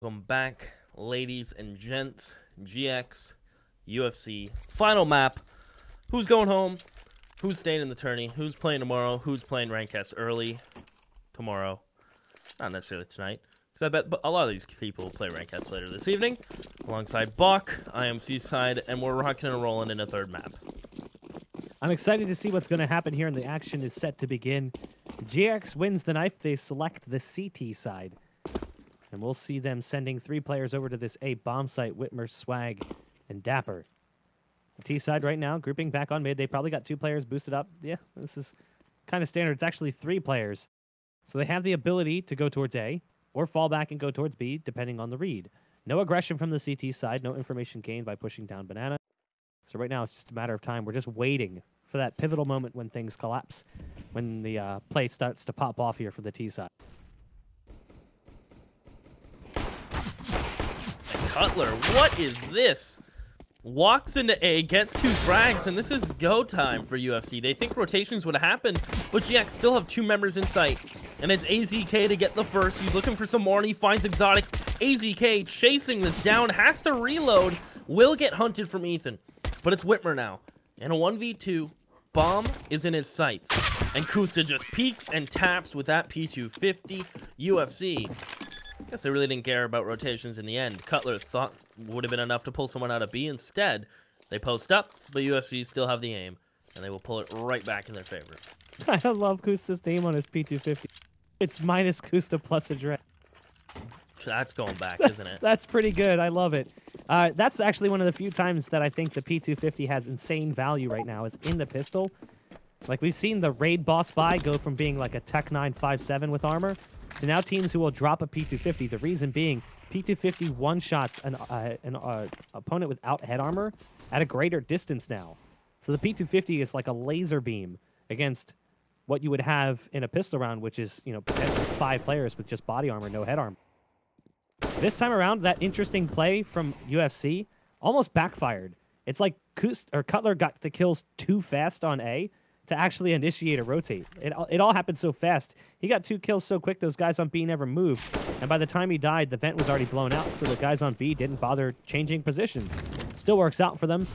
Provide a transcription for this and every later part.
Welcome back, ladies and gents. GX, UFC, final map. Who's going home? Who's staying in the tourney? Who's playing tomorrow? Who's playing rank S early tomorrow? Not necessarily tonight, because I bet a lot of these people will play rank S later this evening. Alongside Bach, I am Seaside, and we're rocking and rolling in a third map. I'm excited to see what's going to happen here, and the action is set to begin. GX wins the knife. They select the CT side. And we'll see them sending 3 players over to this A bomb site, Whitmer, Swag, and Dapper. The T side right now, grouping back on mid. They probably got 2 players boosted up. Yeah, this is kind of standard. It's actually 3 players. So they have the ability to go towards A or fall back and go towards B, depending on the read. No aggression from the CT side. No information gained by pushing down Banana. So right now, it's just a matter of time. We're just waiting for that pivotal moment when things collapse, when the play starts to pop off here for the T side. Cutler, what is this? Walks into A, gets 2 frags, and this is go time for UFC. They think rotations would happen, but GX still have 2 members in sight. And it's AZK to get the first. He's looking for some more, and he finds Exotic. AZK chasing this down, has to reload, will get hunted from Ethan. But it's Whitmer now. And a 1v2, bomb is in his sights. And Kusa just peeks and taps with that P250. UFC. Guess they really didn't care about rotations in the end. Cutler thought would have been enough to pull someone out of B. Instead, they post up, but UFC still have the aim, and they will pull it right back in their favor. I love Kusta's name on his P250. It's minus Kusta plus a dread. That's going back, isn't it? That's pretty good. I love it. That's actually one of the few times that I think the P250 has insane value right now is in the pistol. Like, we've seen the raid boss buy go from being like a Tech 957 with armor to now teams who will drop a P250. The reason being, P250 one-shots an opponent without head armor at a greater distance now. So the P250 is like a laser beam against what you would have in a pistol round, which is, you know, potentially 5 players with just body armor, no head armor. This time around, that interesting play from UFC almost backfired. It's like Cutler got the kills too fast on A to actually initiate a rotate. It all happened so fast. He got 2 kills so quick, those guys on B never moved. And by the time he died, the vent was already blown out, so the guys on B didn't bother changing positions. Still works out for them,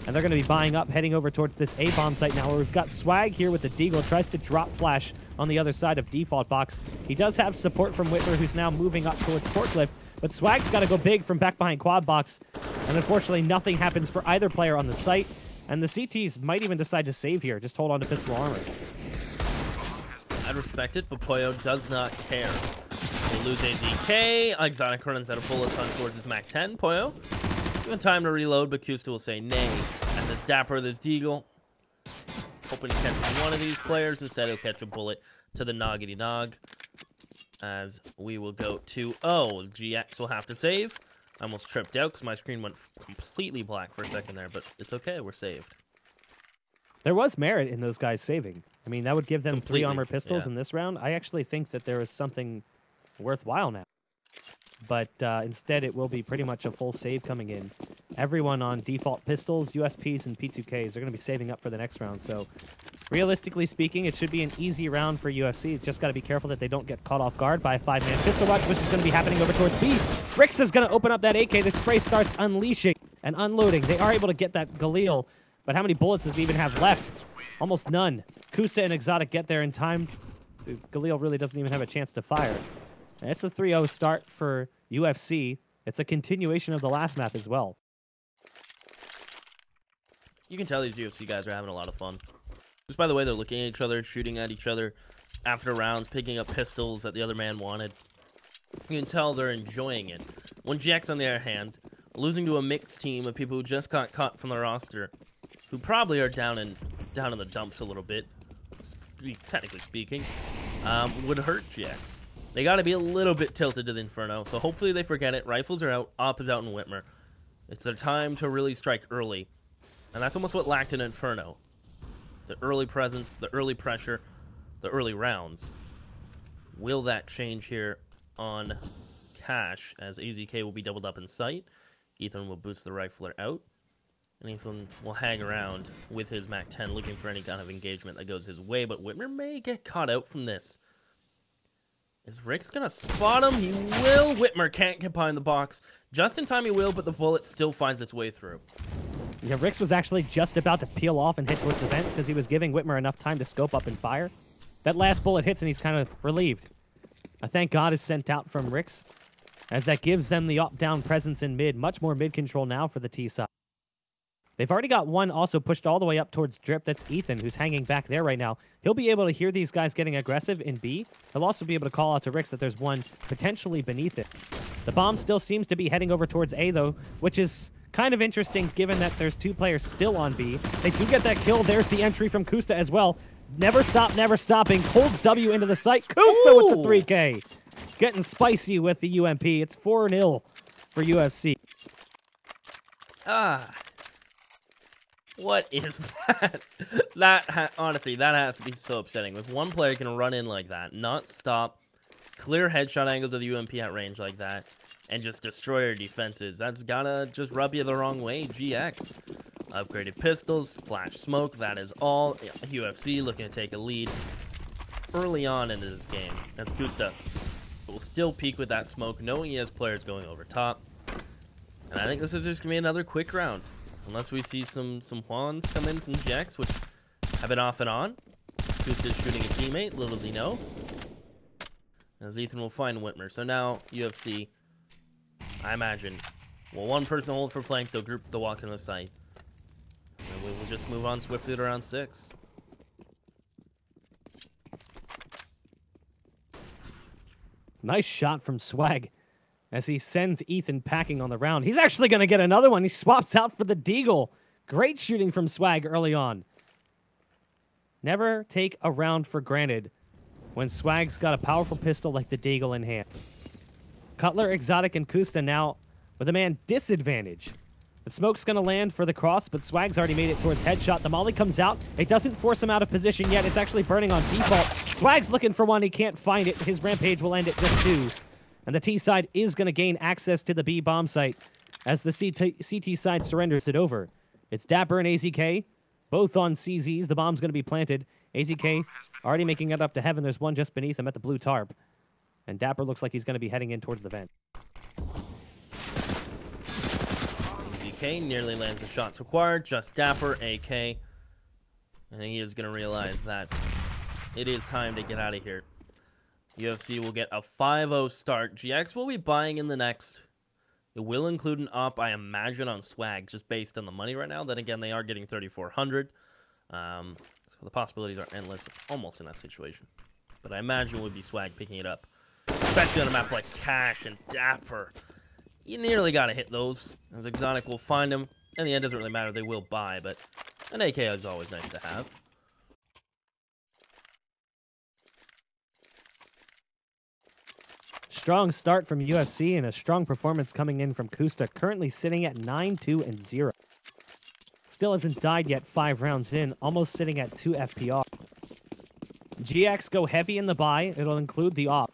and they're going to be buying up, heading over towards this A-bomb site now, where we've got Swag here with the Deagle, tries to drop flash on the other side of default box. He does have support from Whitmer, who's now moving up towards Forklift, but Swag's got to go big from back behind quad box, and unfortunately nothing happens for either player on the site. And the CTs might even decide to save here. Just hold on to pistol armor. I'd respect it, but Poyo does not care. They lose AZK. Exotic runs out of bullets on towards his Mac 10. Poyo, given time to reload, but Kusta will say nay. And this Dapper, this Deagle, hoping to catch one of these players. Instead, he'll catch a bullet to the Noggity Nog. As we will go 2-0. GX will have to save. I almost tripped out because my screen went completely black for a second there, but it's okay. We're saved. There was merit in those guys saving. I mean, that would give them Completely, 3 armor pistols in this round. I actually think that there is something worthwhile now. But instead, it will be pretty much a full save coming in. Everyone on default pistols, USPs, and P2Ks, they're going to be saving up for the next round. So, realistically speaking, it should be an easy round for UFC. It's just got to be careful that they don't get caught off guard by a 5-man pistol rush, which is going to be happening over towards B. Rix is going to open up that AK. The spray starts unleashing and unloading. They are able to get that Galil, but how many bullets does he even have left? Almost none. Kusta and Exotic get there in time. Galil really doesn't even have a chance to fire. And it's a 3-0 start for UFC. It's a continuation of the last map as well. You can tell these UFC guys are having a lot of fun. Just by the way they're looking at each other, shooting at each other after rounds, picking up pistols that the other man wanted. You can tell they're enjoying it. When GX, on the other hand, losing to a mixed team of people who just got cut from the roster, who probably are down in the dumps a little bit, technically speaking, would hurt GX. They got to be a little bit tilted to the Inferno, so hopefully they forget it. Rifles are out, Op is out in Whitmer. It's their time to really strike early, and that's almost what lacked in Inferno. The early presence, the early pressure, the early rounds. Will that change here on Cash, as AZK will be doubled up in sight? Ethan will boost the rifler out, and Ethan will hang around with his Mac 10 looking for any kind of engagement that goes his way, but Whitmer may get caught out from this. Is Rick's gonna spot him? He will. Whitmer can't get behind the box. Just in time he will, but the bullet still finds its way through. Yeah, Ricks was actually just about to peel off and hit towards the vent because he was giving Whitmer enough time to scope up and fire. That last bullet hits and he's kind of relieved. A thank God is sent out from Ricks, as that gives them the up-down presence in mid. Much more mid control now for the T side. They've already got one also pushed all the way up towards Drip. That's Ethan, who's hanging back there right now. He'll be able to hear these guys getting aggressive in B. He'll also be able to call out to Ricks that there's one potentially beneath it. The bomb still seems to be heading over towards A, though, which is kind of interesting given that there's 2 players still on B. They do get that kill. There's the entry from Kusta as well. Never stop, never stopping. Holds W into the site. Kusta with the 3K. Getting spicy with the UMP. It's 4-0 for UFC. What is that? Honestly, that has to be so upsetting. If one player can run in like that, not stop, clear headshot angles with the UMP at range like that, and just destroy your defenses, that's gotta just rub you the wrong way. GX. Upgraded pistols, flash smoke, that is all. UFC looking to take a lead early on into this game. That's Kusta. Will still peek with that smoke, knowing he has players going over top. And I think this is just gonna be another quick round. Unless we see some Juans come in from GX, which have been off and on. Kusta's shooting a teammate, little does he know. As Ethan will find Whitmer. So now, UFC, I imagine, well, one person hold for flank, they'll group the walk in the site. And we will just move on swiftly to round 6. Nice shot from Swag as he sends Ethan packing on the round. He's actually going to get another one. He swaps out for the Deagle. Great shooting from Swag early on. Never take a round for granted when Swag's got a powerful pistol like the Deagle in hand. Cutler, Exotic, and Kusta now with a man disadvantage. The smoke's going to land for the cross, but Swag's already made it towards headshot. The molly comes out. It doesn't force him out of position yet. It's actually burning on default. Swag's looking for one. He can't find it. His rampage will end at just 2. And the T side is going to gain access to the B bomb site as the CT side surrenders it over. It's Dapper and AZK, both on CZs. The bomb's going to be planted. AZK already making it up to heaven. There's one just beneath him at the blue tarp. And Dapper looks like he's going to be heading in towards the vent. AZK nearly lands the shots required. Just Dapper, AK. And he is going to realize that it is time to get out of here. UFC will get a 5-0 start. GX will be buying in the next. It will include an op, I imagine, on Swag, just based on the money right now. Then again, they are getting 3,400. So the possibilities are endless, almost in that situation. But I imagine it would be Swag picking it up. Especially on a map like Cash and Dapper. You nearly got to hit those, as Exotic will find them. In the end, it doesn't really matter. They will buy, but an AK is always nice to have. Strong start from UFC and a strong performance coming in from Kusta, currently sitting at 9-2-0. Still hasn't died yet 5 rounds in, almost sitting at 2 FPR. GX go heavy in the buy. It'll include the op.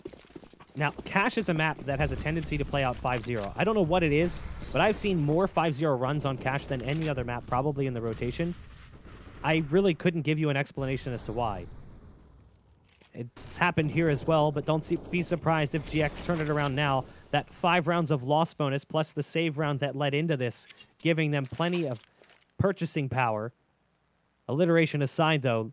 Now, Cash is a map that has a tendency to play out 5-0. I don't know what it is, but I've seen more 5-0 runs on Cash than any other map probably in the rotation. I really couldn't give you an explanation as to why. It's happened here as well, but don't be surprised if GX turn it around now. That 5 rounds of loss bonus plus the save round that led into this, giving them plenty of purchasing power. Alliteration aside, though,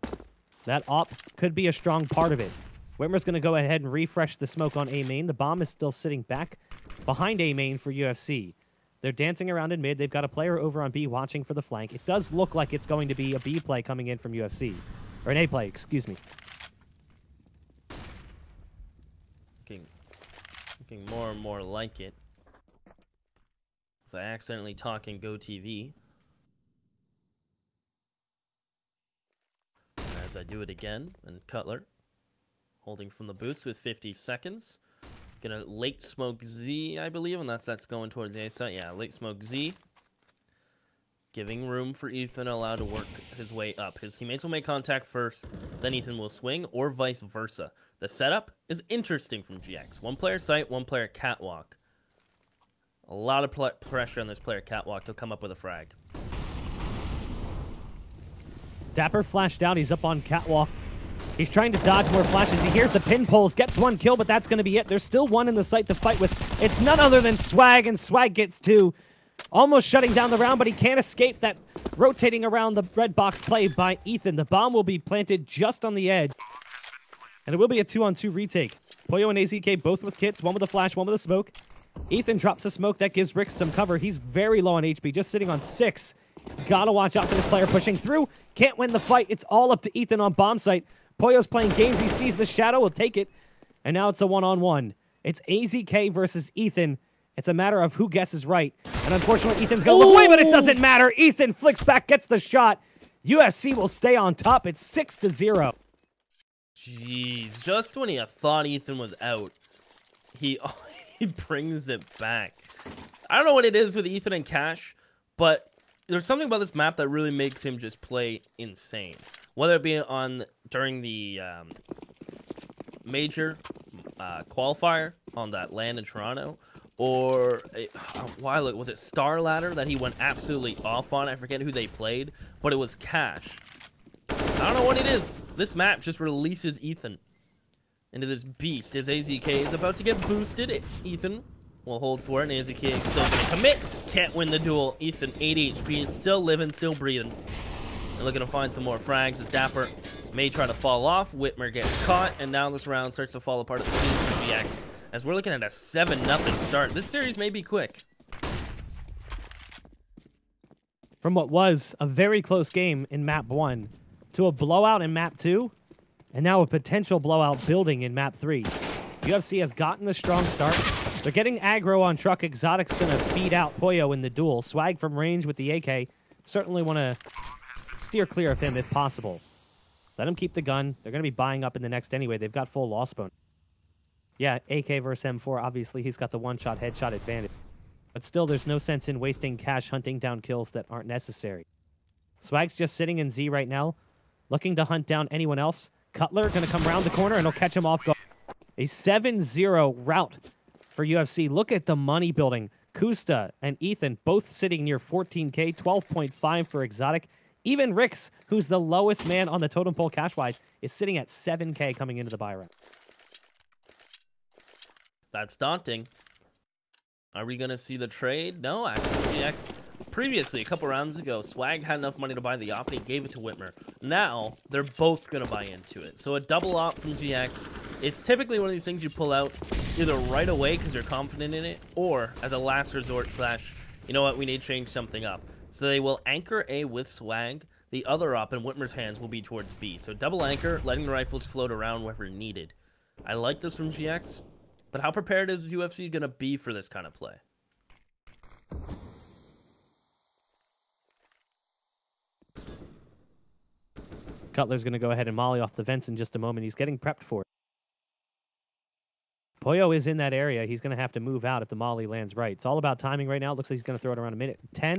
that op could be a strong part of it. Whitmer's going to go ahead and refresh the smoke on A main. The bomb is still sitting back behind A main for UFC. They're dancing around in mid. They've got a player over on B watching for the flank. It does look like it's going to be a B play coming in from UFC. Or an A play, excuse me. Looking more and more like it. So I accidentally talk in GoTV. As I do it again, and Cutler holding from the boost with 50 seconds. Gonna late smoke Z, I believe, and that's going towards the A site. Yeah, late smoke Z. Giving room for Ethan allowed to work his way up. His teammates will make contact first, then Ethan will swing, or vice versa. The setup is interesting from GX. 1 player site, 1 player catwalk. A lot of pressure on this player catwalk. He'll come up with a frag. Dapper flashed out. He's up on catwalk. He's trying to dodge more flashes. He hears the pin pulls, gets one kill, but that's going to be it. There's still one in the site to fight with. It's none other than Swag, and Swag gets two. Almost shutting down the round, but he can't escape that rotating around the red box play by Ethan. The bomb will be planted just on the edge. And it will be a 2-on-2 retake. Pollo and AZK both with kits, one with a flash, one with a smoke. Ethan drops a smoke that gives Rick some cover. He's very low on HP, just sitting on 6. He's got to watch out for this player pushing through. Can't win the fight. It's all up to Ethan on bomb site. Pollo's playing games. He sees the shadow. Will take it. And now it's a 1-on-1. It's AZK versus Ethan. It's a matter of who guesses right. And unfortunately, Ethan's going to look away, but it doesn't matter. Ethan flicks back, gets the shot. UFC will stay on top. It's 6-0. Jeez, just when you thought Ethan was out, he brings it back. I don't know what it is with Ethan and Cash, but there's something about this map that really makes him just play insane. Whether it be during the major qualifier on that LAN in Toronto, or a while ago, was it Star Ladder that he went absolutely off on? I forget who they played, but it was Cash. I don't know what it is. This map just releases Ethan into this beast. His AZK is about to get boosted. Ethan will hold for it, and AZK is still going to commit. Can't win the duel. Ethan, 80 HP, is still living, still breathing. They're looking to find some more frags as Dapper may try to fall off. Whitmer gets caught, and now this round starts to fall apart at the team for GX. As we're looking at a 7-0 start. This series may be quick. From what was a very close game in Map 1 to a blowout in Map 2, and now a potential blowout building in Map 3. UFC has gotten a strong start. They're getting aggro on Truck. Exotic's going to feed out Pollo in the duel. Swag from range with the AK. Certainly want to steer clear of him if possible. Let him keep the gun. They're going to be buying up in the next anyway. They've got full loss bonus. Yeah, AK versus M4, obviously he's got the one-shot headshot advantage. But still, there's no sense in wasting cash hunting down kills that aren't necessary. Swag's just sitting in Z right now, looking to hunt down anyone else. Cutler going to come around the corner, and he'll catch him off guard. A 7-0 rout for UFC. Look at the money building. Kusta and Ethan both sitting near 14K, 12.5 for Exotic. Even Rix, who's the lowest man on the totem pole cash-wise, is sitting at 7K coming into the buy round. That's daunting. Are we going to see the trade? No, actually, GX. Previously, a couple rounds ago, Swag had enough money to buy the op, and he gave it to Whitmer. Now, they're both going to buy into it. So a double op from GX. It's typically one of these things you pull out either right away because you're confident in it, or as a last resort slash, you know what, we need to change something up. So they will anchor A with Swag. The other op in Whitmer's hands will be towards B. So double anchor, letting the rifles float around wherever needed. I like this from GX, but how prepared is UFC going to be for this kind of play? Cutler's going to go ahead and molly off the vents in just a moment. He's getting prepped for it. Pollo is in that area. He's going to have to move out if the molly lands right. It's all about timing right now. It looks like he's going to throw it around a minute 10.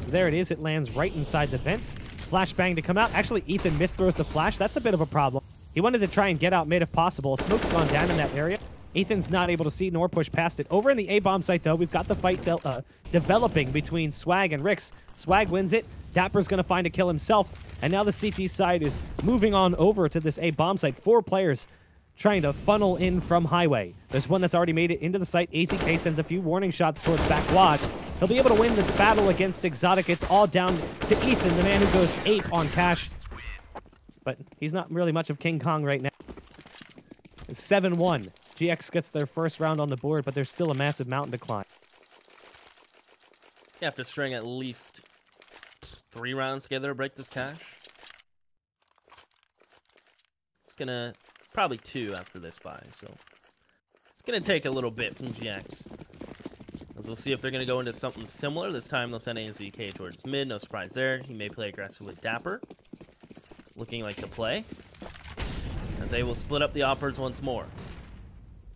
So there it is. It lands right inside the vents. Flashbang to come out. Actually, Ethan misthrows the flash. That's a bit of a problem. He wanted to try and get out mid if possible. Smoke's gone down in that area. Ethan's not able to see nor push past it. Over in the A-bomb site, though, we've got the fight developing between Swag and Rix. Swag wins it. Dapper's going to find a kill himself. And now the CT side is moving on over to this A-bomb site. 4 players trying to funnel in from highway. There's one that's already made it into the site. AZK sends a few warning shots towards back quad. He'll be able to win the battle against Exotic. It's all down to Ethan, the man who goes ape on cash. But he's not really much of King Kong right now. It's 7-1. GX gets their first round on the board, but there's still a massive mountain to climb. You have to string at least 3 rounds together to break this cash. It's gonna... probably 2 after this buy, so... it's gonna take a little bit from GX. As we'll see if they're gonna go into something similar. This time they'll send AZK towards mid, no surprise there. He may play aggressive with Dapper. Looking like the play. As they will split up the oppers once more.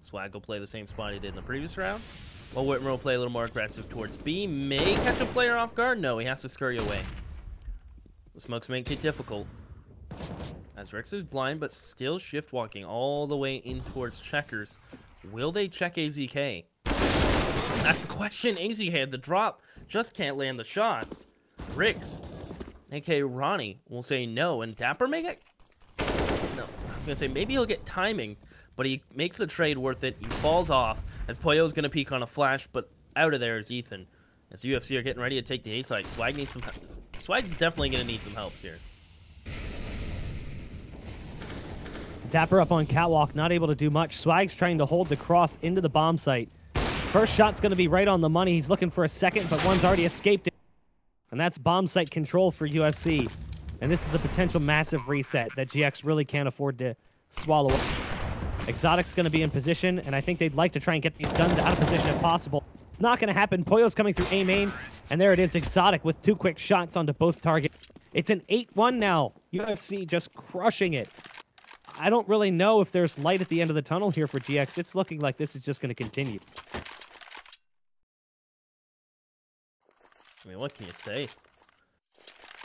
Swag will play the same spot he did in the previous round. While Whitmer will play a little more aggressive towards B. May catch a player off guard? No, he has to scurry away. The smokes make it difficult. As Rix is blind, but still shift walking all the way in towards checkers. Will they check AZK? That's the question. AZK had the drop, just can't land the shots. Rix, aka Ronnie, will say no, and Dapper may get... no. was gonna say maybe he'll get timing, but he makes the trade worth it. He falls off as Pollo's gonna peek on a flash, but out of there is Ethan. As UFC are getting ready to take the A side, Swag needs some. Swag's definitely gonna need some help here. Dapper up on catwalk, not able to do much. Swag's trying to hold the cross into the bomb site. First shot's going to be right on the money. He's looking for a second, but one's already escaped it. And that's bomb site control for UFC. And this is a potential massive reset that GX really can't afford to swallow up. Exotic's going to be in position, and I think they'd like to try and get these guns out of position if possible. It's not going to happen. Pollo's coming through A main, and there it is. Exotic with 2 quick shots onto both targets. It's an 8-1 now. UFC just crushing it. I don't really know if there's light at the end of the tunnel here for GX. It's looking like this is just going to continue. I mean, what can you say?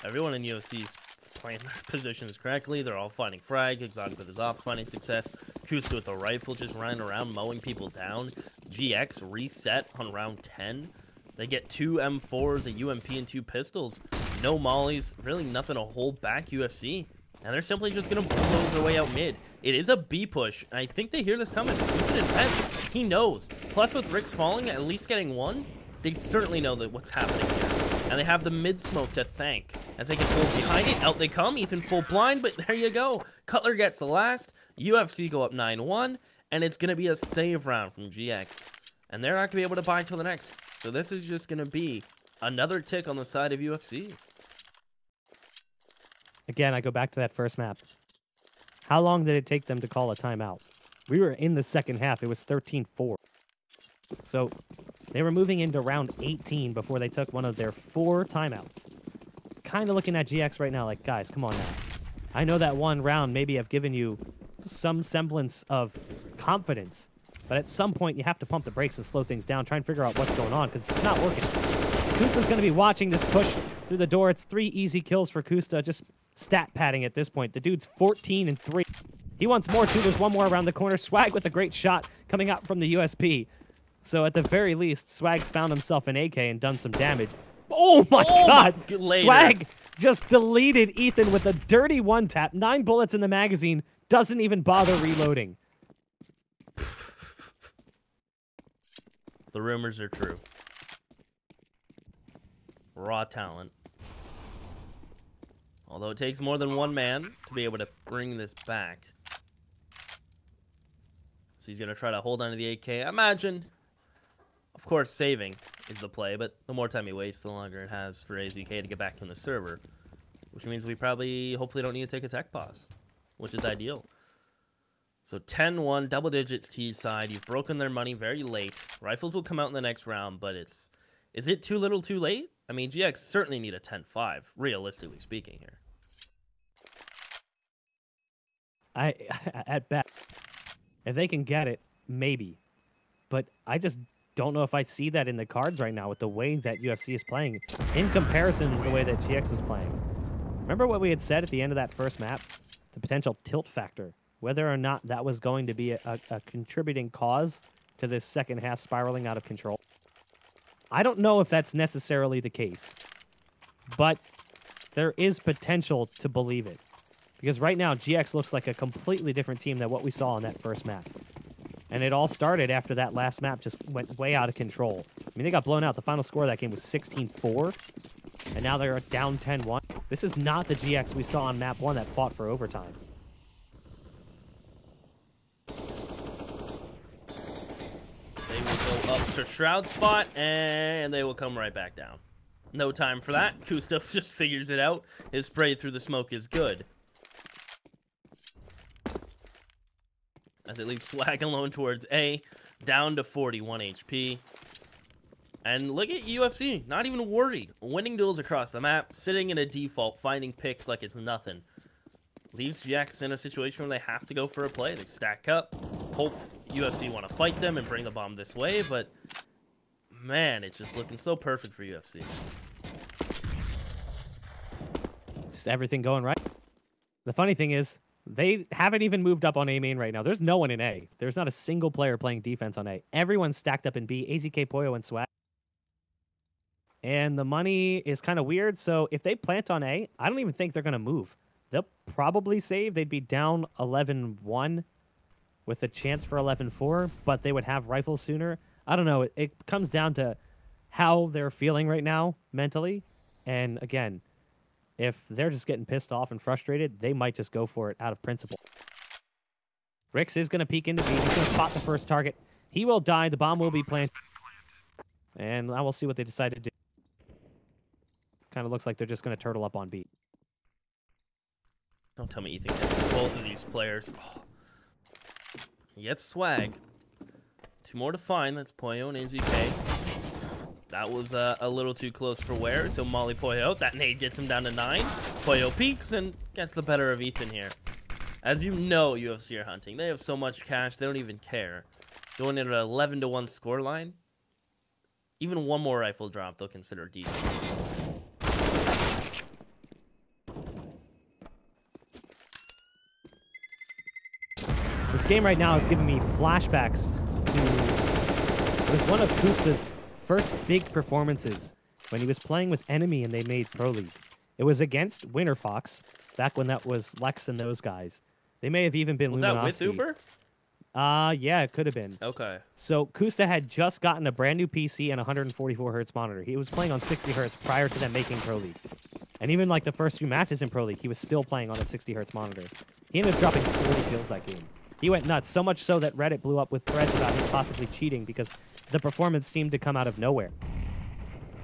Everyone in UFC is playing their positions correctly. They're all finding frag. Exotic with his ops finding success. Kusta with the rifle just running around mowing people down. GX reset on round 10. They get 2 M4s, a UMP, and 2 pistols. No mollies. Really nothing to hold back UFC. And they're simply just going to bulldoze their way out mid. It is a B push, and I think they hear this coming. He knows. Plus, with Rick's falling, at least getting 1, they certainly know that what's happening here. And they have the mid smoke to thank. As they get pulled behind it, out they come. Ethan full blind, but there you go. Cutler gets the last. UFC go up 9-1, and it's going to be a save round from GX. And they're not going to be able to buy until the next. So this is just going to be another tick on the side of UFC. Again, I go back to that first map. How long did it take them to call a timeout? We were in the second half. It was 13-4. So they were moving into round 18 before they took one of their 4 timeouts. Kind of looking at GX right now like, guys, come on now. I know that one round maybe I've given you some semblance of confidence, but at some point you have to pump the brakes and slow things down, try and figure out what's going on, because it's not working. Kusta's going to be watching this push through the door. It's 3 easy kills for Kusta, just stat padding at this point. The dude's 14-3. He wants more too. There's one more around the corner. Swag with a great shot coming out from the USP. So at the very least, Swag's found himself an AK and done some damage. Oh my god! Swag just deleted Ethan with a dirty 1-tap. 9 bullets in the magazine. Doesn't even bother reloading. The rumors are true. Raw talent. Although it takes more than one man to be able to bring this back. So he's going to try to hold on to the AK. I imagine, of course, saving is the play, but the more time he wastes, the longer it has for AZK to get back in the server. Which means we probably, hopefully, don't need to take a tech pause, which is ideal. So 10-1, double digits T side. You've broken their money very late. Rifles will come out in the next round, but is it too little too late? I mean, GX certainly need a 10-5, realistically speaking here. At best, if they can get it, maybe. But I just don't know if I see that in the cards right now with the way that UFC is playing in comparison to the way that GX is playing. Remember what we had said at the end of that first map? The potential tilt factor. Whether or not that was going to be a contributing cause to this second half spiraling out of control. I don't know if that's necessarily the case, but there is potential to believe it. Because right now, GX looks like a completely different team than what we saw on that first map. And it all started after that last map just went way out of control. I mean, they got blown out. The final score of that game was 16-4, and now they're down 10-1. This is not the GX we saw on map 1 that fought for overtime. They will go up to Shroud spot, and they will come right back down. No time for that. Kusta just figures it out. His spray through the smoke is good. As it leaves Swag alone towards A, down to 41 HP. And look at UFC, not even worried. Winning duels across the map, sitting in a default, finding picks like it's nothing. Leaves GX in a situation where they have to go for a play. They stack up, hope UFC want to fight them and bring the bomb this way, but man, it's just looking so perfect for UFC. Just everything going right. The funny thing is, they haven't even moved up on A main right now. There's no one in A. There's not a single player playing defense on A. Everyone's stacked up in B. AZK, Pollo, and Swag. And the money is kind of weird, so if they plant on A, I don't even think they're going to move. They'll probably save. They'd be down 11-1 with a chance for 11-4, but they would have rifles sooner. I don't know. It comes down to how they're feeling right now mentally. And again, if they're just getting pissed off and frustrated, they might just go for it out of principle. Rix is going to peek into B. He's going to spot the first target. He will die. The bomb will be planted. And now we'll see what they decide to do. Kind of looks like they're just going to turtle up on B. Don't tell me Ethan gets both of these players. Oh. He gets swag. 2 more to find. That's Poyo and AZK. That was a little too close for wear, so Molly Poyo. That nade gets him down to 9. Poyo peeks and gets the better of Ethan here. As you know, UFC are hunting. They have so much cash, they don't even care. Going into an 11-1 scoreline. Even one more rifle drop, they'll consider decent. This game right now is giving me flashbacks to it was one of Kusta's first big performances when he was playing with Enemy and they made Pro League. It was against Winter Fox, back when that was Lex and those guys. They may have even been Luminosity. Was that with Uber? Yeah, it could have been. Okay. So Kusta had just gotten a brand new PC and a 144 hertz monitor. He was playing on 60 hertz prior to them making Pro League. And even like the first few matches in Pro League, he was still playing on a 60 hertz monitor. He ended up dropping 40 kills that game. He went nuts, so much so that Reddit blew up with threads about him possibly cheating because the performance seemed to come out of nowhere.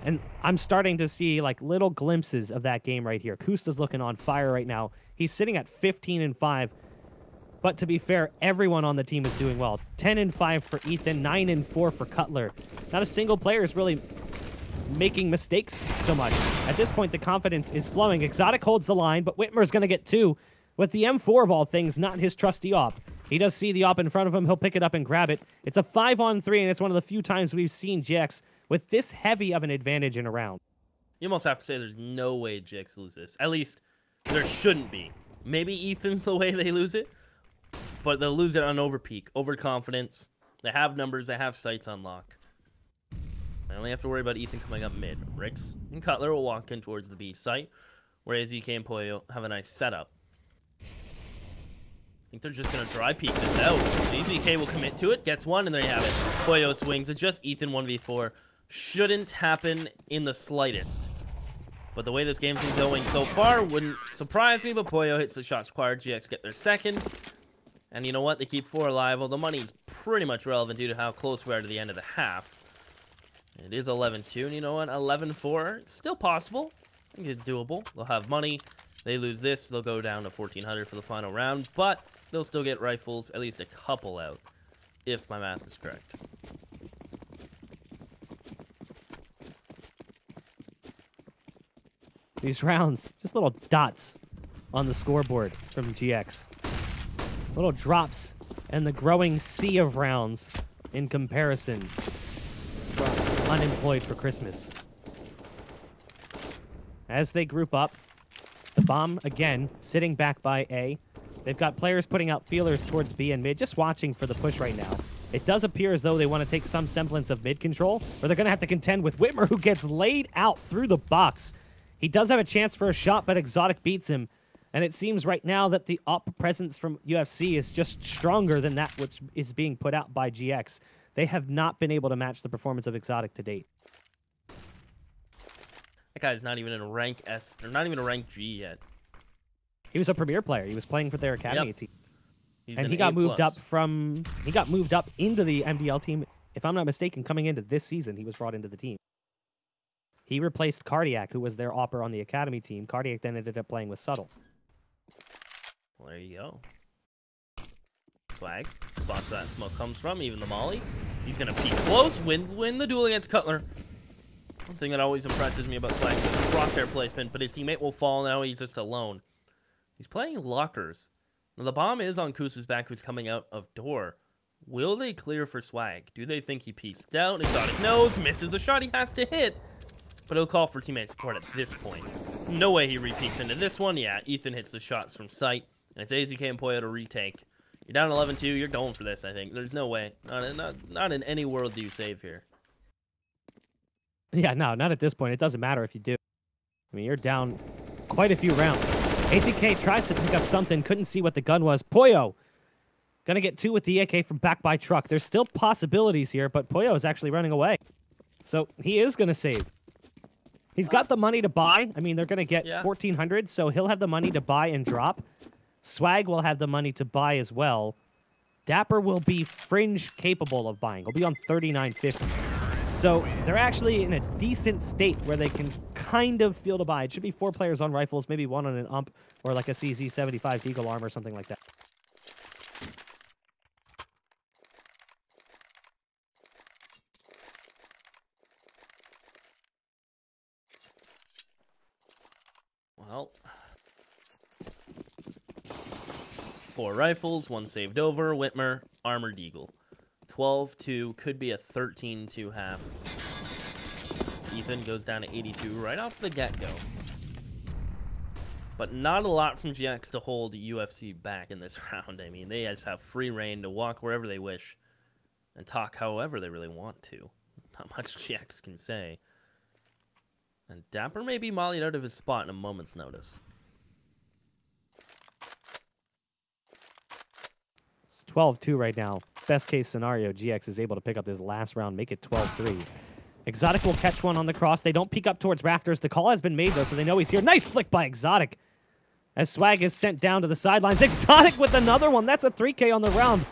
And I'm starting to see like little glimpses of that game right here. Kusta's looking on fire right now. He's sitting at 15-5. But to be fair, everyone on the team is doing well. 10-5 for Ethan, 9-4 for Cutler. Not a single player is really making mistakes so much. At this point, the confidence is flowing. Exotic holds the line, but Whitmer's going to get 2. With the M4 of all things, not his trusty op. He does see the op in front of him. He'll pick it up and grab it. It's a 5-on-3, and it's one of the few times we've seen GX with this heavy of an advantage in a round. You almost have to say there's no way GX lose this. At least, there shouldn't be. Maybe Ethan's the way they lose it, but they'll lose it on overpeak, overconfidence. They have numbers, they have sights on lock. I only have to worry about Ethan coming up mid. Rix and Cutler will walk in towards the B site, where AZK and Poyo have a nice setup. I think they're just going to dry peek this out. AZK will commit to it, gets one, and there you have it. Poyo swings. It's just Ethan 1v4. Shouldn't happen in the slightest. But the way this game's been going so far wouldn't surprise me, but Poyo hits the shots required. GX get their second. And you know what? They keep 4 alive. Well, the money's pretty much relevant due to how close we are to the end of the half. It is 11-2, and you know what? 11-4, still possible. I think it's doable. They'll have money. They lose this, they'll go down to 1,400 for the final round, but they'll still get rifles, at least a couple out, if my math is correct. These rounds, just little dots on the scoreboard from GX. Little drops and the growing sea of rounds in comparison from Unemployed for Christmas. As they group up, the bomb, again, sitting back by A. They've got players putting out feelers towards B and mid, just watching for the push right now. It does appear as though they want to take some semblance of mid control, or they're going to have to contend with Whitmer, who gets laid out through the box. He does have a chance for a shot, but Exotic beats him. And it seems right now that the op presence from UFC is just stronger than that which is being put out by GX. They have not been able to match the performance of Exotic to date. That guy's not even in a rank S, or not even a rank G yet. He was a premier player. He was playing for their academy team. And he got moved up from, he got moved up into the MDL team. If I'm not mistaken, coming into this season, he was brought into the team. He replaced Cardiac, who was their opper on the academy team. Cardiac then ended up playing with Subtle. Well, there you go. Swag. Spots where that smoke comes from, even the molly. He's going to peek close, win the duel against Cutler. One thing that always impresses me about Swag is the crosshair placement, but his teammate will fall now. He's just alone. He's playing lockers. Now, the bomb is on Kusa's back, who's coming out of door. Will they clear for Swag? Do they think he pieced out? Exotic knows, misses a shot he has to hit. But he'll call for teammate support at this point. No way he repeats into this one. Yeah, Ethan hits the shots from sight. And it's AZK and Poyo to retake. You're down 11-2. You're going for this, I think. There's no way. Not in any world do you save here. Yeah, no, not at this point. It doesn't matter if you do. I mean, you're down quite a few rounds. ACK tries to pick up something, couldn't see what the gun was. Pollo gonna get 2 with the AK from back by truck. There's still possibilities here, but Pollo is actually running away. So he is gonna save. He's got the money to buy. I mean, they're gonna get 1,400, so he'll have the money to buy and drop. Swag will have the money to buy as well. Dapper will be fringe capable of buying. He'll be on 39.50. So they're actually in a decent state where they can kind of feel to buy. It should be 4 players on rifles, maybe 1 on an ump, or like a CZ75 Deagle arm or something like that. Well, 4 rifles, 1 saved over. Whitmer, armored eagle. 12-2, could be a 13-2 half. Ethan goes down to 82 right off the get-go. But not a lot from GX to hold UFC back in this round. I mean, they just have free reign to walk wherever they wish and talk however they really want to. Not much GX can say. And Dapper may be mollied out of his spot in a moment's notice. It's 12-2 right now. Best case scenario, GX is able to pick up this last round, make it 12-3. Exotic will catch one on the cross. They don't peek up towards rafters. The call has been made, though, so they know he's here. Nice flick by Exotic. As Swag is sent down to the sidelines. Exotic with another one. That's a 3K on the round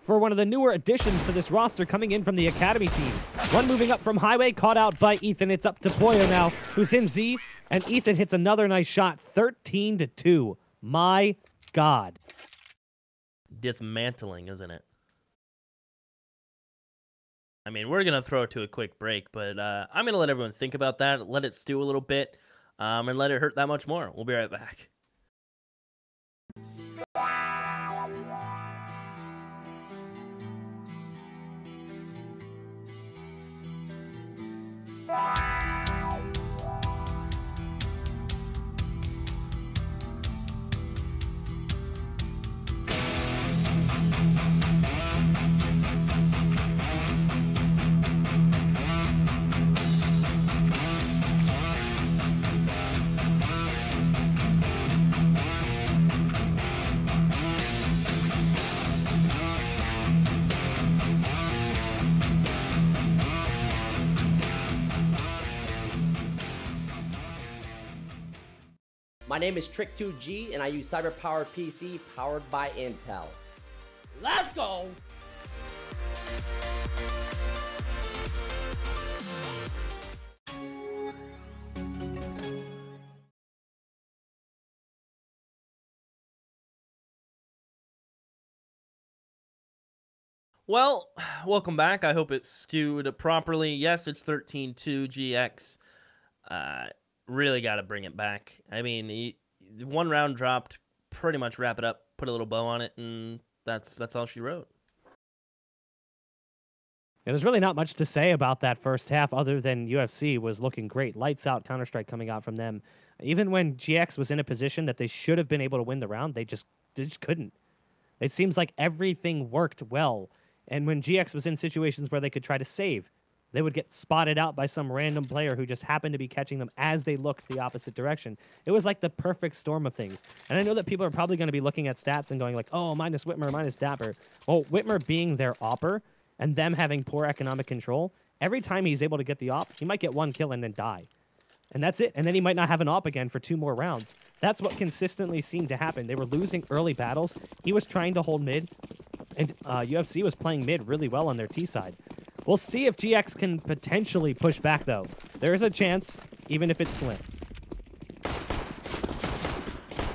for one of the newer additions to this roster coming in from the Academy team. One moving up from Highway, caught out by Ethan. It's up to Pollo now, who's in Z, and Ethan hits another nice shot. 13-2. My God. Dismantling, isn't it? I mean, we're going to throw it to a quick break, but I'm going to let everyone think about that, let it stew a little bit, and let it hurt that much more. We'll be right back. My name is Trick2G, and I use CyberPowerPC powered by Intel. Let's go! Well, welcome back. I hope it's stewed properly. Yes, it's 13-2 GX. Really got to bring it back. I mean, one round dropped, pretty much wrap it up, put a little bow on it, and that's all she wrote. Yeah, there's really not much to say about that first half other than UFC was looking great. Lights out Counter-Strike coming out from them. Even when GX was in a position that they should have been able to win the round, they just couldn't. It seems like everything worked well. And when GX was in situations where they could try to save, they would get spotted out by some random player who just happened to be catching them as they looked the opposite direction. It was like the perfect storm of things. And I know that people are probably going to be looking at stats and going like, oh, minus Whitmer, minus Dapper. Well, Whitmer being their opper and them having poor economic control, every time he's able to get the op, he might get 1 kill and then die. And that's it. And then he might not have an op again for 2 more rounds. That's what consistently seemed to happen. They were losing early battles. He was trying to hold mid, and UFC was playing mid really well on their T side. We'll see if GX can potentially push back, though. There is a chance, even if it's slim.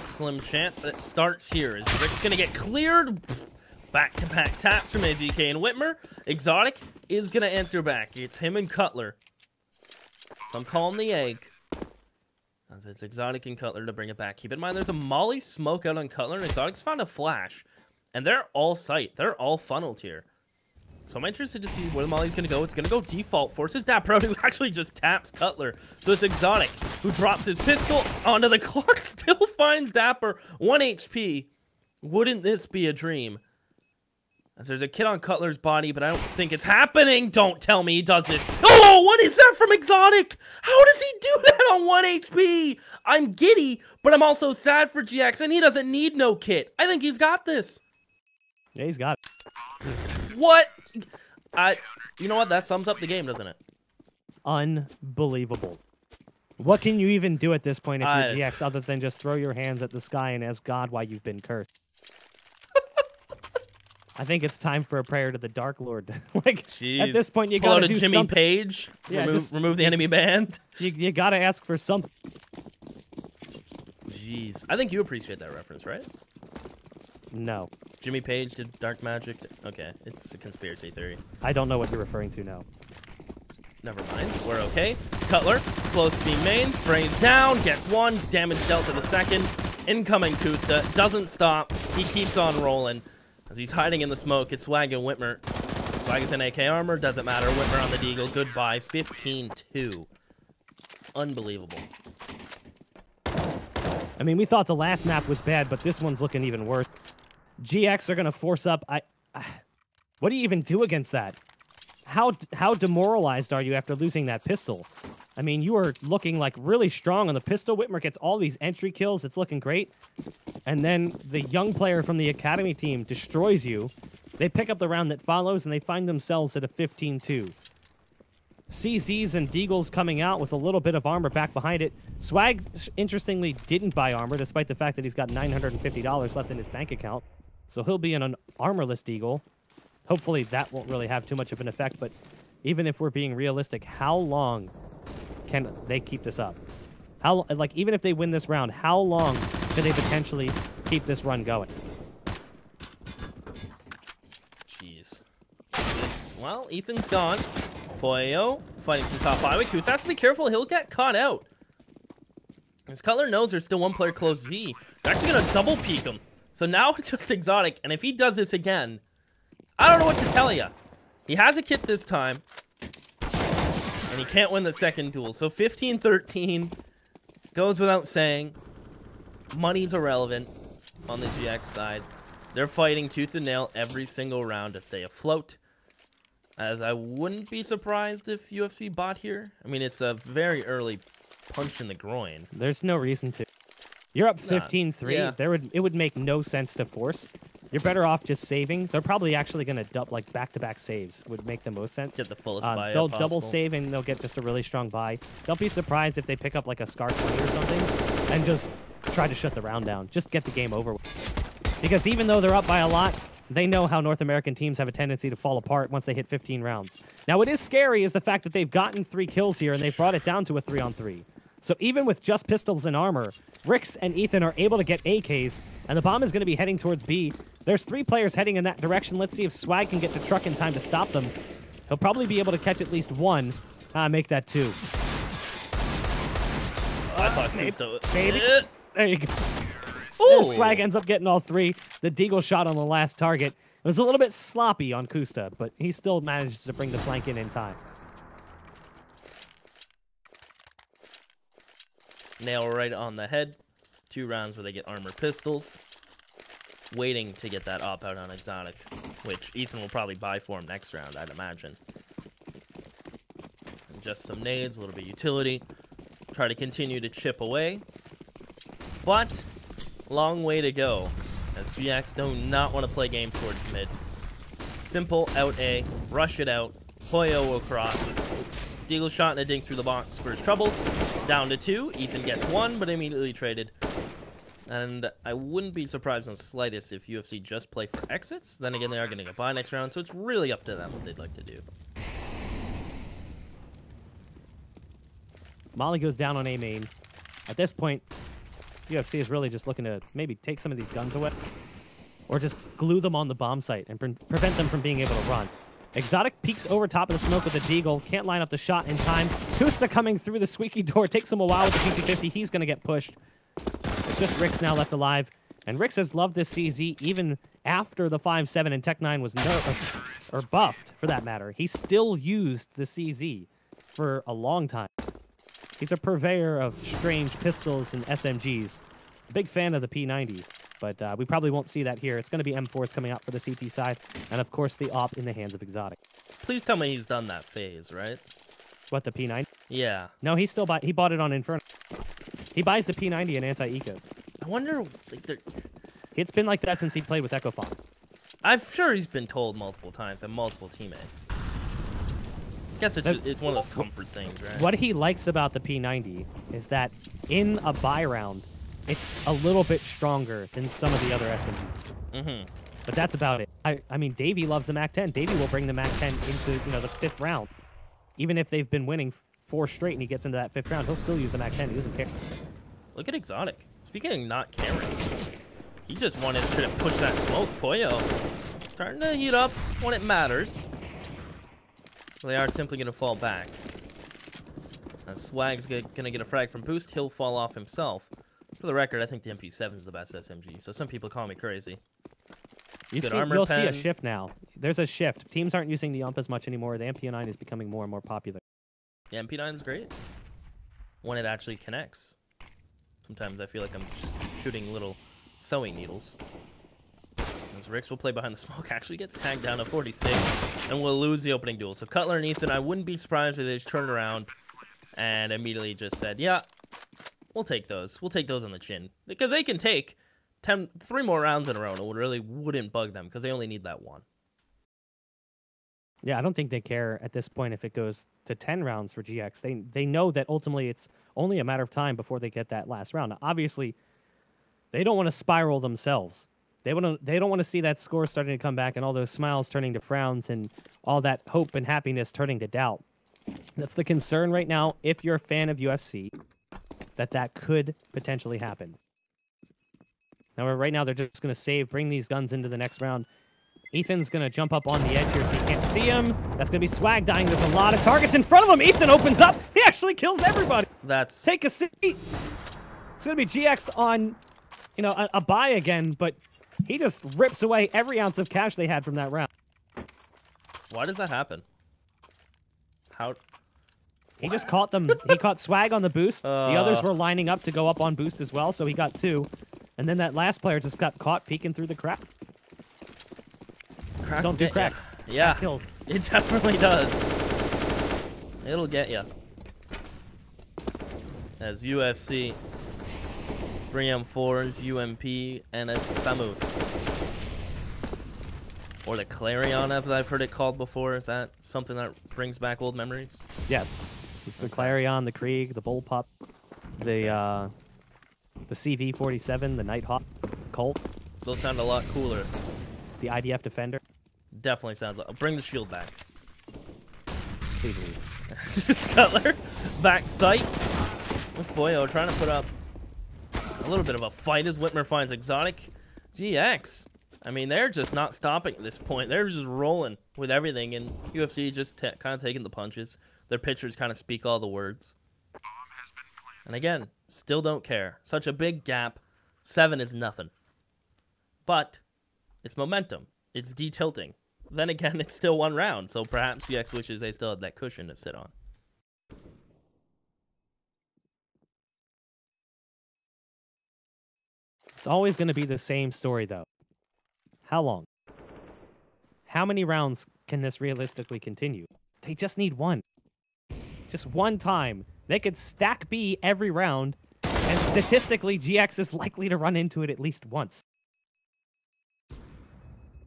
Slim chance, but it starts here. Is Rick's going to get cleared? Back-to-back taps from AZK and Whitmer. Exotic is going to answer back. It's him and Cutler. So I'm calling the egg. As it's Exotic and Cutler to bring it back. Keep in mind, there's a Molly smoke out on Cutler, and Exotic's found a flash. And they're all sight. They're all funneled here. So I'm interested to see where the Molly's going to go. It's going to go default. Forces Dapper, who actually just taps Cutler. So it's Exotic, who drops his pistol onto the clock. Still finds Dapper. 1 HP. Wouldn't this be a dream? As there's a kid on Cutler's body, but I don't think it's happening. Don't tell me he does this. Oh, what is that from Exotic? How does he do that on 1 HP? I'm giddy, but But I'm also sad for GX, and he doesn't need no kit. I think he's got this. Yeah, he's got it. What? You know what? That sums up the game, doesn't it? Unbelievable. What can you even do at this point if you're GX other than just throw your hands at the sky and ask God why you've been cursed? I think it's time for a prayer to the Dark Lord. Like, jeez. At this point, you Pull gotta out a do Jimmy something. Page. Yeah, remove the enemy band. You gotta ask for something. Jeez. I think you appreciate that reference, right? No. Jimmy Page did dark magic. Okay, it's a conspiracy theory. I don't know what you're referring to now. Never mind. We're okay. Cutler, close to being main, sprays down, gets one, damage dealt to the second. Incoming Kusta, doesn't stop. He keeps on rolling. As he's hiding in the smoke, it's Swag and Whitmer. Swag is in AK armor, doesn't matter. Whitmer on the deagle, goodbye. 15-2. Unbelievable. I mean, we thought the last map was bad, but this one's looking even worse. GX are gonna force up. What do you even do against that? How demoralized are you after losing that pistol? I mean, you are looking like really strong on the pistol. Whitmer gets all these entry kills. It's looking great. And then the young player from the academy team destroys you. They pick up the round that follows, and they find themselves at a 15-2. CZs and Deagles coming out with a little bit of armor back behind it. Swag, interestingly, didn't buy armor, despite the fact that he's got $950 left in his bank account. So he'll be in an armorless Deagle. Hopefully that won't really have too much of an effect, but even if we're being realistic, how long can they keep this up? Like, even if they win this round, how long could they potentially keep this run going? Jeez. Well, Ethan's gone. Poyo fighting from top highway. Kus has to be careful. He'll get caught out. His Cutler knows there's still one player close Z. They're actually going to double peek him. So now it's just Exotic, and if he does this again, I don't know what to tell you. He has a kit this time, and he can't win the second duel. So 15-13 goes without saying. Money's irrelevant on the GX side. They're fighting tooth and nail every single round to stay afloat. As I wouldn't be surprised if UFC bought here. I mean, it's a very early punch in the groin. There's no reason to. You're up 15-3. Yeah. It would make no sense to force. You're better off just saving. They're probably actually going to like back-to-back saves would make the most sense. Get the fullest buy They'll possible. double save and they'll get just a really strong buy. Don't be surprised if they pick up like a Scar 20 or something and just try to shut the round down. Just get the game over with. Because even though they're up by a lot, they know how North American teams have a tendency to fall apart once they hit 15 rounds. Now, what is scary is the fact that they've gotten 3 kills here and they've brought it down to a 3-on-3. So even with just pistols and armor, Rix and Ethan are able to get AKs, and the bomb is going to be heading towards B. There's 3 players heading in that direction. Let's see if Swag can get to truck in time to stop them. He'll probably be able to catch at least 1. Make that 2. I thought Kusta. Maybe. There you go. Ooh. Swag ends up getting all 3. The Deagle shot on the last target. It was a little bit sloppy on Kusta, but he still managed to bring the flank in time. Nail right on the head. 2 rounds where they get armor pistols. Waiting to get that op out on Exotic, which Ethan will probably buy for him next round, I'd imagine. And just some nades, a little bit of utility. Try to continue to chip away. But, long way to go, as GX do not want to play games towards mid. Simple out A, rush it out. Poyo will cross. Deagle shot and a dink through the box for his troubles. Down to 2. Ethan gets 1, but immediately traded. And I wouldn't be surprised in the slightest if UFC just play for exits. Then again, they are going to get by next round, so it's really up to them what they'd like to do. Molly goes down on A main. At this point, UFC is really just looking to maybe take some of these guns away. Or just glue them on the bomb site and prevent them from being able to run. Exotic peeks over top of the smoke with the Deagle. Can't line up the shot in time. Kusta coming through the squeaky door. Takes him a while with the 50-50. He's going to get pushed. It's just Rix now left alive. And Rix has loved this CZ even after the 5-7 and Tech 9 was or buffed, for that matter. He still used the CZ for a long time. He's a purveyor of strange pistols and SMGs. Big fan of the P90. But we probably won't see that here. It's going to be M4s coming out for the CT side. And, of course, the op in the hands of Exotic. Please tell me he's done that phase, right? What, the P90? Yeah. No, he bought it on Inferno. He buys the P90 and anti-eco. I wonder, like, It's been like that since he played with Echo Fox. I'm sure he's been told multiple times by multiple teammates. I guess it's one of those comfort things, right? What he likes about the P90 is that in a buy round, it's a little bit stronger than some of the other SMGs. Mm-hmm. But that's about it. I mean, Davey loves the MAC-10. Davey will bring the MAC-10 into, you know, the 5th round. Even if they've been winning 4 straight and he gets into that 5th round, he'll still use the MAC-10. He doesn't care. Look at Exotic. Speaking of not caring, he just wanted to push that smoke. Pollo starting to heat up when it matters. They are simply going to fall back. Swag's going to get a frag from Boost. He'll fall off himself. For the record, I think the MP7 is the best SMG, so some people call me crazy. You'll see a shift now. There's a shift. Teams aren't using the UMP as much anymore. The MP9 is becoming more and more popular. Yeah, MP9 is great when it actually connects. Sometimes I feel like I'm just shooting little sewing needles. As Rix will play behind the smoke, actually gets tagged down to 46, and will lose the opening duel. So Cutler and Ethan, I wouldn't be surprised if they just turned around and immediately just said, yeah, we'll take those. We'll take those on the chin. Because they can take 3 more rounds in a row, and it really wouldn't bug them, because they only need that one. Yeah, I don't think they care at this point if it goes to 10 rounds for GX. They know that ultimately it's only a matter of time before they get that last round. Now, obviously, they don't want to spiral themselves. They don't want to see that score starting to come back and all those smiles turning to frowns and all that hope and happiness turning to doubt. That's the concern right now, if you're a fan of UFC, that could potentially happen. Now, right now, they're just going to save, bring these guns into the next round. Ethan's going to jump up on the edge here so you can't see him. That's going to be Swag dying. There's a lot of targets in front of him. Ethan opens up. He actually kills everybody. Take a seat. It's going to be GX on, you know, a buy again, but he just rips away every ounce of cash they had from that round. Why does that happen? How? He just caught them. He caught Swag on the boost. The others were lining up to go up on boost as well, so he got 2. And then that last player just got caught peeking through the crack. Don't do crack. Yeah, Crack it definitely does. It'll get you. As UFC, 3M4s, UMP, and a Famous. Or the Clarion, as I've heard it called before. Is that something that brings back old memories? Yes. It's the Clarion, the Krieg, the Bullpup, the CV-47, the Nighthawk, Colt. Those sound a lot cooler. The IDF Defender. Definitely sounds like... Bring the shield back. Please leave. Cutler, back sight. With Boyo trying to put up a little bit of a fight as Whitmer finds Exotic. GX. I mean, they're just not stopping at this point. They're just rolling with everything, and UFC just kind of taking the punches. Their pitchers kind of speak all the words. And again, still don't care. Such a big gap. 7 is nothing. But it's momentum. It's detilting. Then again, it's still 1 round, so perhaps GX wishes they still had that cushion to sit on. It's always going to be the same story, though. How long? How many rounds can this realistically continue? They just need 1. Just 1 time. They could stack B every round, and statistically, GX is likely to run into it at least once.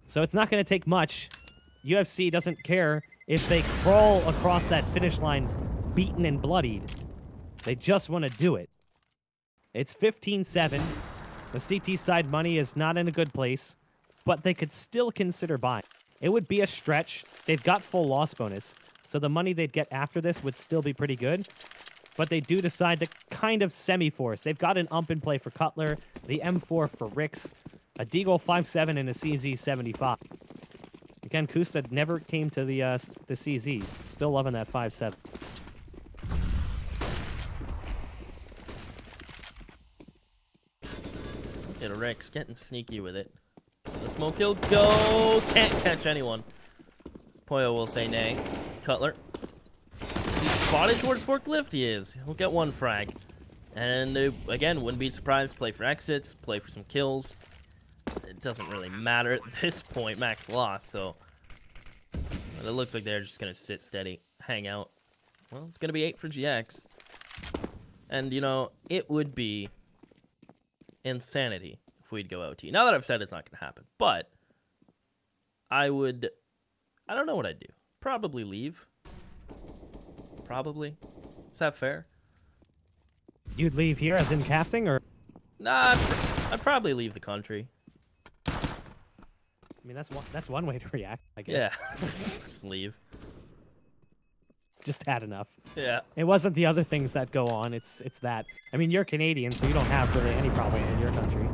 So it's not going to take much. UFC doesn't care if they crawl across that finish line beaten and bloodied. They just want to do it. It's 15-7. The CT side money is not in a good place, but they could still consider buying. It would be a stretch. They've got full loss bonus, so the money they'd get after this would still be pretty good. But they do decide to kind of semi-force. They've got an ump in play for Cutler, the M4 for Rix, a Deagle 5.7 and a CZ 75. Again, Kusta never came to the CZs. Still loving that 5.7. It'll Rix getting sneaky with it. The smoke kill, go! Can't catch anyone. Pollo will say nay. Cutler. He's spotted towards forklift. He is. He'll get 1 frag. And again, wouldn't be surprised. Play for exits, play for some kills. It doesn't really matter at this point. Max lost, so it looks like they're just gonna sit steady, hang out. Well, it's gonna be 8 for GX. And, you know, it would be insanity if we'd go OT. Now that I've said it's not going to happen, but I don't know what I'd do. Probably leave. Probably. Is that fair? You'd leave here as in casting, or? Nah, I'd probably leave the country. I mean, that's one way to react, I guess. Yeah. Just leave. Just had enough. Yeah. It wasn't the other things that go on. It's that. I mean, you're Canadian, so you don't have really any problems in your country.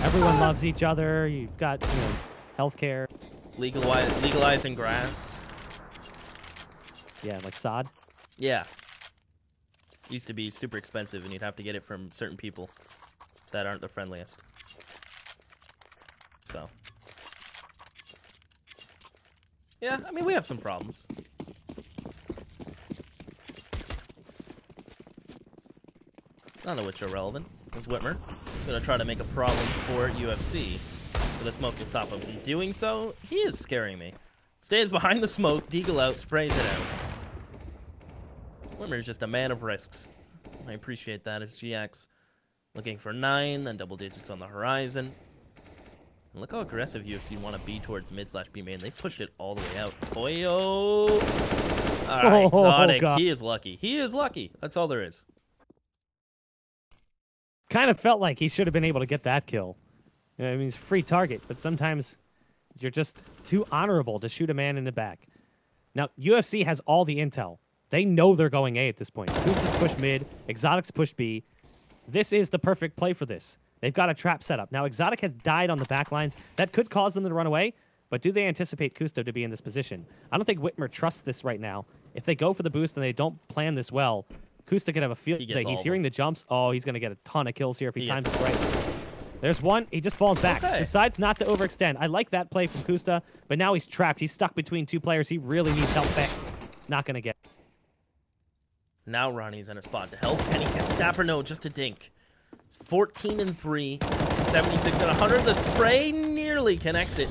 Everyone loves each other. You've got, you know, healthcare. Legalizing grass. Yeah, like sod. Yeah. Used to be super expensive, and you'd have to get it from certain people that aren't the friendliest. So. Yeah, I mean, we have some problems. None of which are relevant. Is Whitmer gonna try to make a problem for UFC, so the smoke will stop him from doing so? He is scaring me. Stays behind the smoke, deagle out, sprays it out. Whitmer is just a man of risks. I appreciate that as GX. Looking for 9, then double digits on the horizon. And look how aggressive UFC want to be towards mid/B main. They've pushed it all the way out. Oyo! Alright, Exotic. God. He is lucky. He is lucky. That's all there is. Kind of felt like he should have been able to get that kill. You know, I mean, he's a free target, but sometimes you're just too honorable to shoot a man in the back. Now, UFC has all the intel. They know they're going A at this point. Kusta's push mid, Exotic's push B. This is the perfect play for this. They've got a trap set up. Now, Exotic has died on the back lines. That could cause them to run away, but do they anticipate Kusta to be in this position? I don't think Whitmer trusts this right now. If they go for the boost and they don't plan this well, Kusta could have a field day. He's hearing the jumps. Oh, he's going to get a ton of kills here if he times this right. There's one. He just falls back. Okay. Decides not to overextend. I like that play from Kusta, but now he's trapped. He's stuck between two players. He really needs help back. Not going to get. Now Ronnie's in a spot to help. Can he catch Dapper? No, just a dink. It's 14 and 3, 76 and 100. The spray nearly connects it.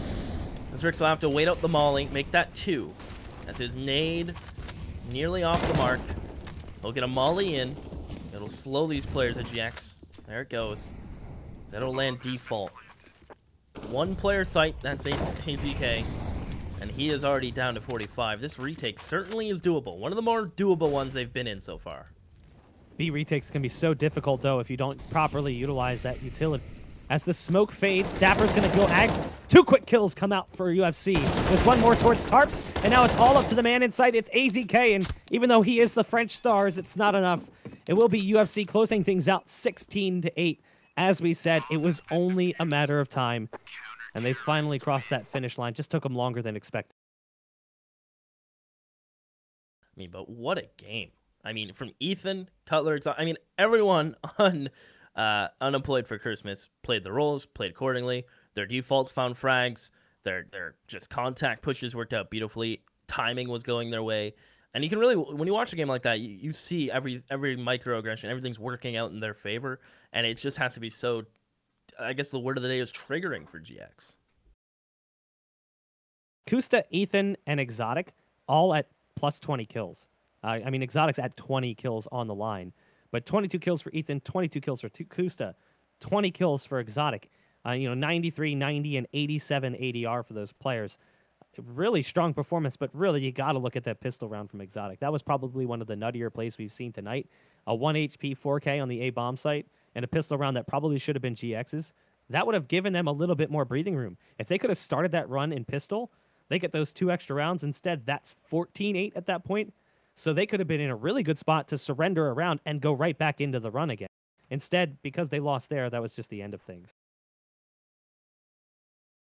As Rix will have to wait out the molly, make that 2. That's his nade nearly off the mark. He'll get a molly in. It'll slow these players at GX. There it goes. That'll land default. One player sight, that's AZK. And he is already down to 45. This retake certainly is doable. One of the more doable ones they've been in so far. B retakes can be so difficult, though, if you don't properly utilize that utility. As the smoke fades, Dapper's going to go ag. 2 quick kills come out for UFC. There's one more towards Tarps, and now it's all up to the man inside. It's AZK, and even though he is the French stars, it's not enough. It will be UFC closing things out 16-8. As we said, it was only a matter of time, and they finally crossed that finish line. Just took them longer than expected. I mean, but what a game. I mean, from Ethan, Cutler, I mean, everyone on Unemployed for Christmas played the roles, played accordingly. Their defaults found frags. Their just contact pushes worked out beautifully. Timing was going their way. And you can really, when you watch a game like that, you see every microaggression, everything's working out in their favor. And it just has to be so, I guess the word of the day is triggering for GX. Kusta, Ethan, and Exotic all at plus 20 kills. I mean, Exotic's at 20 kills on the line. But 22 kills for Ethan, 22 kills for Kusta, 20 kills for Exotic. 93, 90, and 87 ADR for those players. Really strong performance, but really you got to look at that pistol round from Exotic. That was probably one of the nuttier plays we've seen tonight. A 1 HP 4K on the A bomb site and a pistol round that probably should have been GX's. That would have given them a little bit more breathing room. If they could have started that run in pistol, they get those 2 extra rounds. Instead, that's 14-8 at that point. So they could have been in a really good spot to surrender a round and go right back into the run again. Instead, because they lost there, that was just the end of things.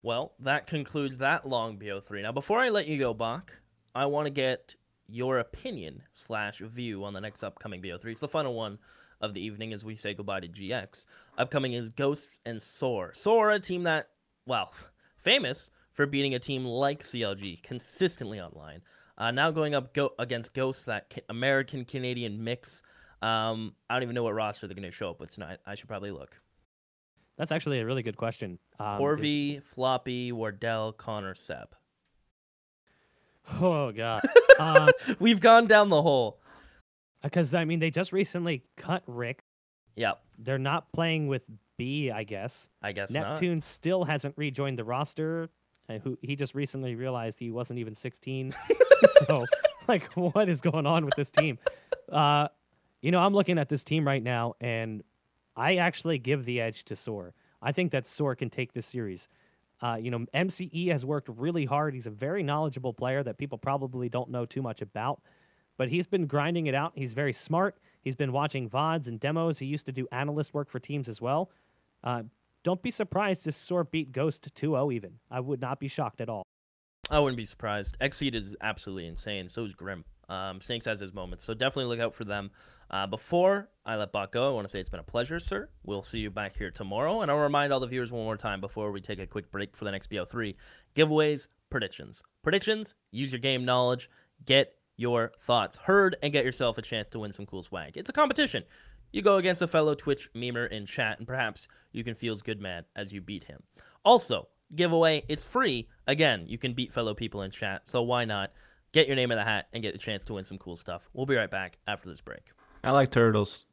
Well, that concludes that long BO3. Now, before I let you go, Bach, I want to get your opinion / view on the next upcoming BO3. It's the final one of the evening as we say goodbye to GX. Upcoming is Ghosts and Soar. Soar, a team that, well, famous for beating a team like CLG consistently online. Now going up against Ghosts, that American-Canadian mix. I don't even know what roster they're going to show up with tonight. I should probably look. That's actually a really good question. Corby, Floppy, Wardell, Connor, Seb. Oh, God. We've gone down the hole. Because, I mean, they just recently cut Rick. Yep. They're not playing with B, I guess. I guess Neptune still hasn't rejoined the roster. He just recently realized he wasn't even 16. So, like, what is going on with this team? You know, I'm looking at this team right now, and I actually give the edge to Soar. I think that Soar can take this series. You know, MCE has worked really hard. He's a very knowledgeable player that people probably don't know too much about, but he's been grinding it out. He's very smart. He's been watching VODs and demos. He used to do analyst work for teams as well. Don't be surprised if Soar beat Ghost 2-0 even. I would not be shocked at all. I wouldn't be surprised. Exceed is absolutely insane. So is Grim. Snakes has his moments. So definitely look out for them. Before I let Bot go, I want to say it's been a pleasure, sir. We'll see you back here tomorrow. And I'll remind all the viewers one more time before we take a quick break for the next BO3. Giveaways, predictions. Predictions, use your game knowledge, get your thoughts heard, and get yourself a chance to win some cool swag. It's a competition. You go against a fellow Twitch memer in chat, and perhaps you can feel good mad as you beat him. Also, giveaway, it's free. Again, you can beat fellow people in chat, so why not get your name in the hat and get a chance to win some cool stuff. We'll be right back after this break. I like turtles.